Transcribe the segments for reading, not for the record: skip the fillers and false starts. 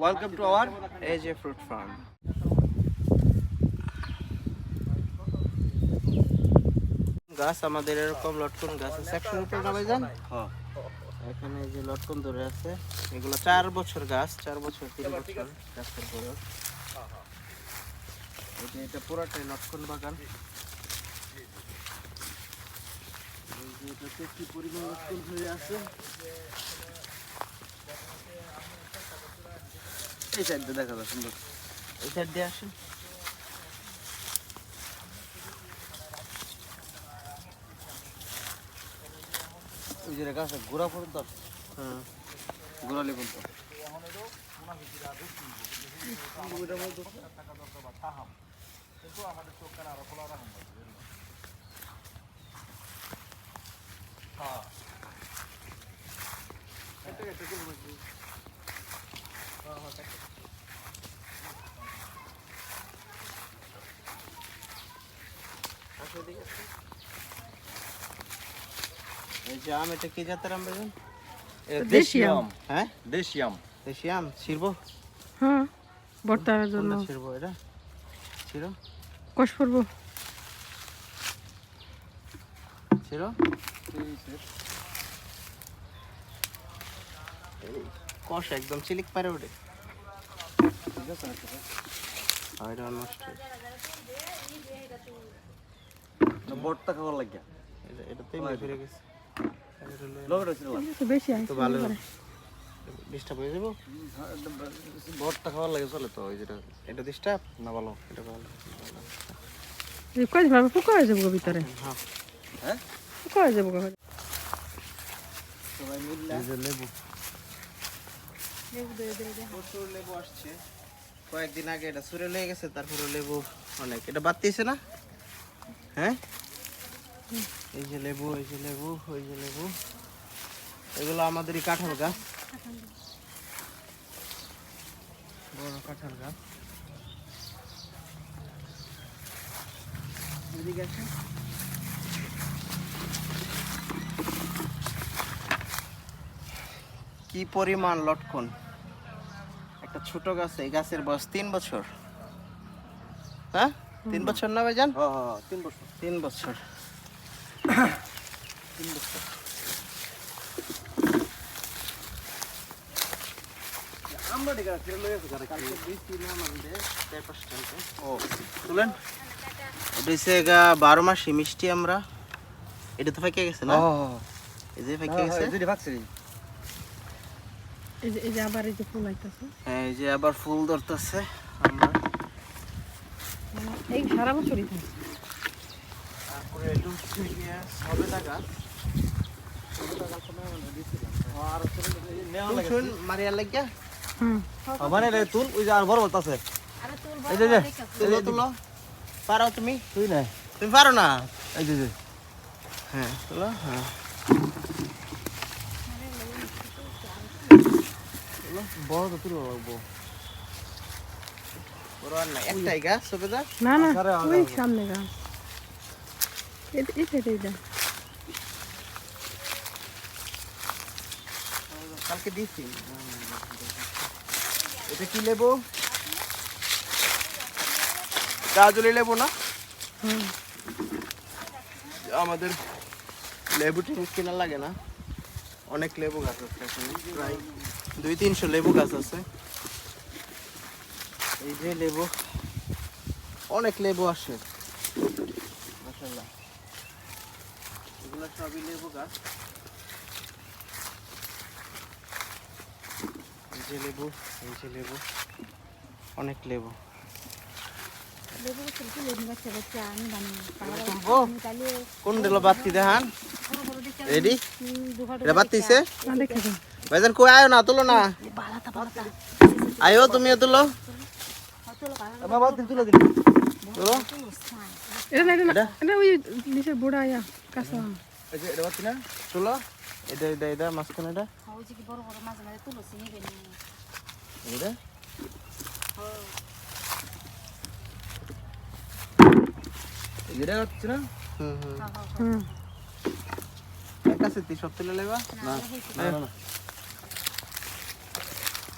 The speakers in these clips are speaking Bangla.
Welcome to our AJ Fruit Farm. গাছ আমাদের এরকম লটকন গাছ আছে 100 উপরে না ভাইজান? হ্যাঁ এখানে এই যে লটকন ধরে আছে এগুলো 4 বছর গাছ 4 বছর 3 বছর গাছের বয়স। এটা পুরোটাই লটকন বাগান। এই যে এটাতে কি পরিমাণ লটকন ধরে আছে এই সাইডটা দেখা যায় সুন্দর। এই সাইড দিয়ে আসেন। ওই যে গাছে গোড়া পর্যন্ত হুম গোড়ালি পর্যন্ত এই যে আম এটা কি জাতের আম ভাইজান? দেশি আম। হ্যাঁ দেশি আম। দেশি আম ছিড়বো? হ্যাঁ ভর্তার জন্য কোনটা ছিড়বো এটা? ছিড়ো কষ পড়বো। ছিড়ো কষ একদম চিলিক পারে ওঠে। এটা নষ্ট বটটা খাওয়ার লাগিয়া এটাতেই ফিরে গেছে। লগটা ছিল তো বেশি তো ভালো ডিস্টার্ব হয়ে যাবো। বটটা খাওয়ার লাগে চলে তো ওই যেটা এটা ডিস্টার্ব না ভালো। এটা ভালো কয় ভাবে পোকা হয়ে যাবো ভিতরে, হ্যাঁ হ্যাঁ পোকা হয়ে যাবো। সবাই মিললে এই যে লেবু প্রচুর লেবু আসছে। কয়েকদিন আগে এটা সুরে লেগে গেছে, তারপরে লেবু অনেক। এটা বাড়তেছে না? হ্যাঁ এই যে লেবু, এই যে লেবু, ওই যে লেবু, এগুলো আমাদেরই কাঁঠাল গাছ, বড় কাঁঠাল গাছ। এদিকে আসেন। কি পরিমাণ লটকন! একটা ছোট গাছ, এই গাছের বয়স 3 বছর। হ্যাঁ 3 বছর না ভাইজান? হ্যাঁ হ্যাঁ 3 বছর 3 বছর 3 বছর। আমরা দেখা ফিরে লয়ে গেছে গাড়ি কালকে বৃষ্টি না আমাদের 4-5 ও তুলেন। এটা হচ্ছে 12 মাসই মিষ্টি আমরা। এটা তো ফাইকে গেছে না? এই যে ফাইকে গেছে। যদি ভাগছে এই যে আবার এই যে ফুল আইতাছে, হ্যাঁ এই যে আবার ফুল ধরতেছে। আমরা এই সারা বছরই থাকে। তারপরে এটা হচ্ছে গিয়ে সবেদা গাছ। সবেদা গাছ আমরা দিয়েছিলাম। আর নেওয়া লাগে শুন মারিয়া লাগিয়া হুম মানে তুল ওই যে আর বড় বড় আছে এই যে তুলো তুলো। পারো তুমি? তুই না তুমি পারো না? এই যে হ্যাঁ তুলো। হ্যাঁ বড় তো তুলো লাগবো। বড় আর না, একটাই গাছ সবেদা। না না আরে, আরে, ওই আরে। সামনে গাছ, এটা কালকে দিয়েছি। এটা কি লেবু? গাজলি লেবু না? হুম আমাদের লেবু ঠিক কেনা লাগে না, অনেক লেবু গাছ আছে এখানে, প্রায় 200-300 লেবু গাছ আছে। এই যে লেবু, অনেক লেবু আসে মাশাআল্লাহ। এগুলো সবই লেবু গাছ। এই যে লেবু, এই যে লেবু, অনেক লেবু। তুলবো? কোন দিল বাতি দেখান? রেডি? এটা বাতিছে? না দেখে যান। ভাইজান কই আয়ো না, তুলো না। আয়ো তুমিও তুলো। আমার বাদ দিন তুলে দিন তুলো। এটা না, এটা ওই নিচের বুড়া আয়া কাঁচা আম। এই যে এটা বাদ না তুলো। এটা মাঝখানে এটা। এটা? এটা হচ্ছে না হুম হুম। হুম এক আছে সব তুলে লেবা? না না না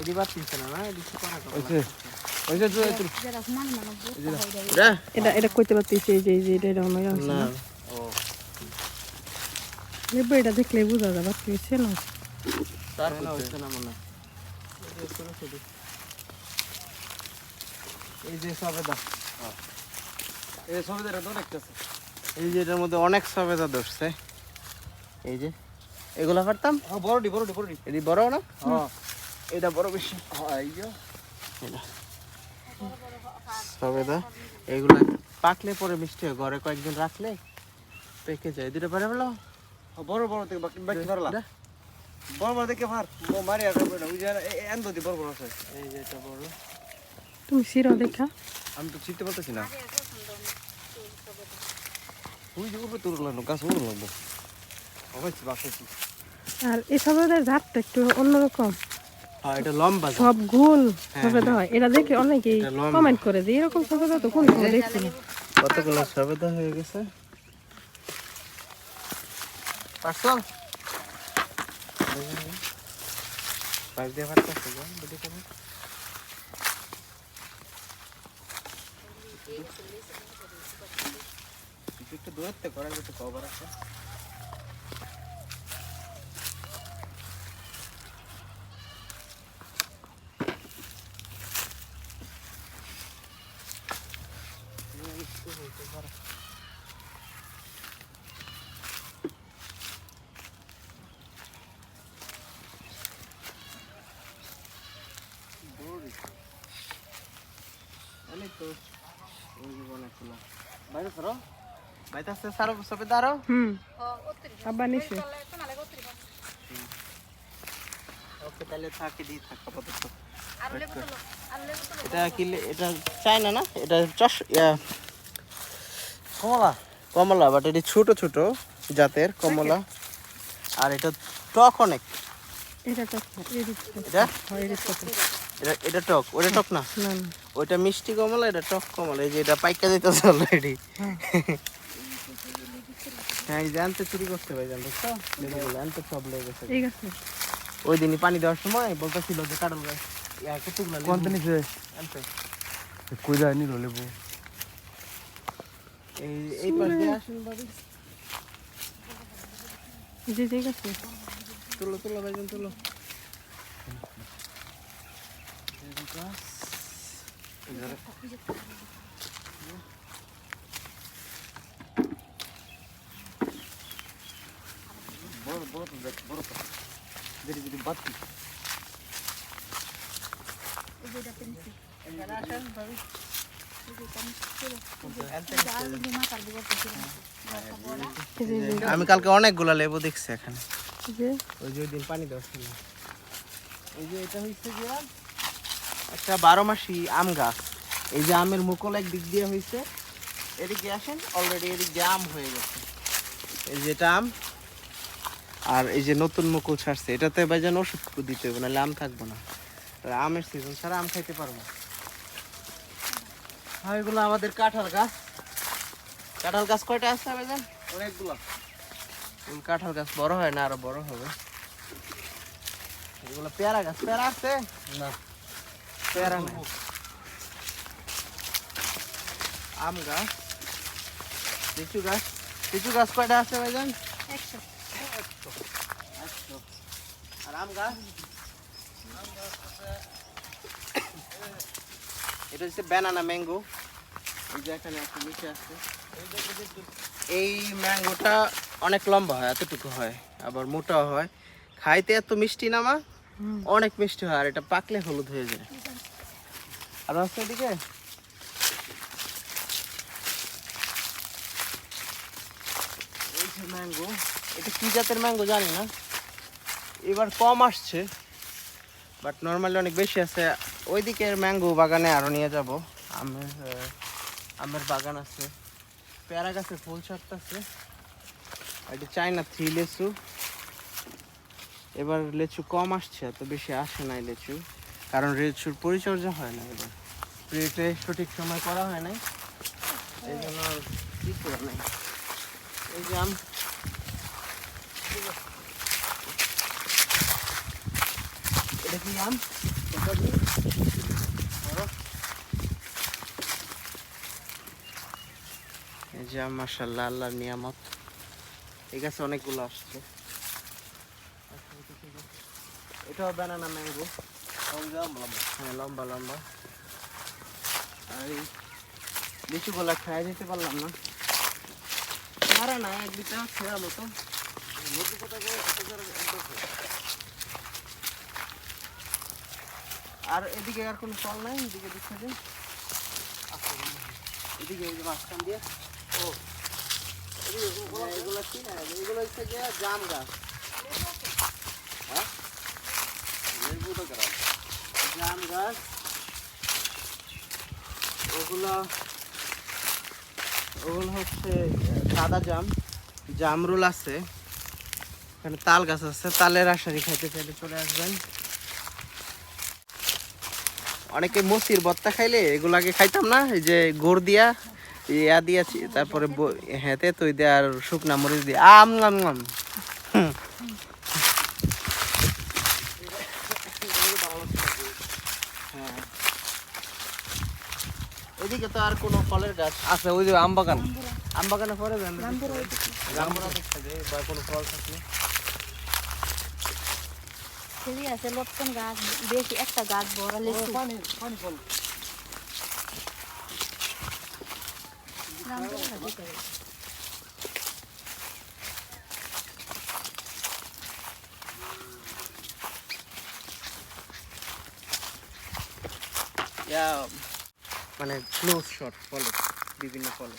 এটি বাড়তিছে না এটি করা ওইছে ওইছে তুল এটা এটা কইতে পারতেছি এই যে এটা এরকম আছে না না ও লেবু এটা দেখলে বুঝা যাবে পারতেছে না তার না হইছে না মনে এই যে সবেদা এই সবেদার তো দেখতেছে এই যে এটার মধ্যে অনেক সবেদা ধরছে এই যে এগুলা পারতাম হ্যাঁ বড়ডি এটি বড় না হ্যাঁ এটা বড় বেশি হ্যাঁ এই যে এটা সবেদা এগুলা পাকলে পরে মিষ্টি হয় ঘরে কয়েকদিন রাখলে পেকে যায় দুটো পারে বলো বড় থেকে বাকি পারলা বড় দেখে পার ও মারি আর ওই যে এন্ড দি বড় আছে এই যে এটা বড় তুমি সিরাও দেখা আমি তো চিনতে পারতেছি না ওই যে উপরে তুললাম গাছ উড়লাম অবশ্যই বাসাচ্ছি আর এসব জাতটা একটু অন্যরকম হ্যাঁ এটা লম্বা সব গোল হ্যাঁ, সবেদা হয় এটা দেখে অনেকেই এটা লম্বা। কমেন্ট করে যে এরকম সবেদা তো কোন সময় দেখছি না কতগুলো সবেদা হয়ে গেছে পারছো পাঁচ দিয়ে পারতেছে বুঝি কেন একটু দূরত্বে করা যেতে কভার আছে অনেক তো ওই জীবনে ছিল বাইরে সরো বাইরে আসতে সারো সবেদা আরো আবার নিশ্চয় ওকে তাহলে থাকি দি থাক আপাতত এটা কি এটা চায়না না এটা কমলা কমলা বাট এটা ছোট ছোট জাতের কমলা আর এটা টক অনেক এটা তো এটা হয় এটা তো এটা এটা টক ওটা টক না না ওইটা মিষ্টি কমলা এটা টক কমলা এই যে এটা পাইকা দিতেছে অলরেডি হ্যাঁ এই জানতে চুরি করতে ভাই জানতো তো লেবুগুলো আনতে সব লেগে গেছে ঠিক আছে ওই দিনই পানি দেওয়ার সময় বলতেছিল যে কাটল গাছ কতগুলো কোনটা নিছে আনতে কই যায় নি লেবু এই পাশ দিয়ে আসুন ভাবি যে ঠিক আছে তুলো তুলো ভাইজান তুলো বড় তো দেখ বড় তো দেখি যদি বাতি এখানে আসেন ভাবি আমি কালকে অনেকগুলা লেবু দেখছি এখানে যে ওই যে ওই দিন পানি দেওয়ার সময় এই যে এটা হচ্ছে গিয়া একটা 12 মাসি আম গাছ এই যে আমের মুকুল একদিক দিয়ে হয়েছে এদিকে আসেন অলরেডি এদিক দিয়ে আম হয়ে গেছে এই যে এটা আম আর এই যে নতুন মুকুল ছাড়ছে এটাতে ভাইজান ওষুধ দিতে হবে নাহলে আম থাকবো না আর আমের সিজন ছাড়া আম খাইতে পারবো আর এগুলো আমাদের কাঁঠাল গাছ কয়টা আছে ভাইজান অনেকগুলা কাঁঠাল গাছ বড় হয় না আরো বড় হবে এগুলো পেয়ারা গাছ পেয়ারা আছে না পেয়ারা নাই আম গাছ লিচু গাছ কয়টা আছে ভাইজান 100 আর আম গাছ এটা হচ্ছে ব্যানানা ম্যাঙ্গো এই যে এখানে একটা নিচে আছে এই ম্যাঙ্গোটা অনেক লম্বা হয় এতটুকু হয় আবার মোটাও হয় খাইতে এত মিষ্টি না মা অনেক মিষ্টি হয় আর এটা পাকলে হলুদ হয়ে যায় আর আছে এদিকে এই যে ম্যাঙ্গো এটা কি জাতের ম্যাঙ্গো জানি না এবার কম আসছে বাট নর্মালি অনেক বেশি আছে ওইদিকে ম্যাঙ্গো বাগানে আরো নিয়ে যাব আমের বাগান আছে পেয়ারা গাছে ফুল ছাড়তেছে এটা চায়না 3 লেচু এবার লেচু কম আসছে এত বেশি আসে নাই লেচু কারণ লেচুর পরিচর্যা হয় না এবার স্প্রেতে সঠিক সময় করা হয় নাই এই জন্য কি করে নাই এই যে আম এটা কি আম এই যে মাশাআল্লাহ আল্লাহর নিয়ামত। এই গাছে অনেকগুলো আসছে। এটাও ব্যানানা ম্যাঙ্গো। হ্যাঁ লম্বা লম্বা। আর এই লিচুগুলা খাই দিতে পারলাম না। মারা না এক দুটা ছেঁড়া মতো। আর এদিকে আর কোনো ফল নাই, এদিকে দেখতে দিন। এদিকে এই যে মাঝখান দিয়ে ও এগুলো কি না, এগুলো হচ্ছে যে জাম গাছ। হ্যাঁ জাম গাছ। ওগুলো হচ্ছে সাদা জাম। জামরুল আছে, এখানে তাল গাছ আছে। তালের আশারি খাইতে চাইলে চলে আসবেন। অনেকে মসির ভর্তা খাইলে এগুলাকে খাইতাম না, এই যে গুড় দিয়া ইয়া দিয়েছি, তারপরে হেঁতে তুই দিয়ে আর শুকনা মরিচ দিয়ে আম আম আম। এদিকে তো আর কোনো ফলের গাছ আছে ওই যে আম বাগান। আম বাগানে পরে জাম্বুরা দেখতে যায় বা কোনো ফল থাকলে। সেদি আছে লটকন গাছ, বেশি একটা গাছ বড় লেচু। পানি ফল। মানে ক্লোজ শট ফলে, বিভিন্ন ফলে।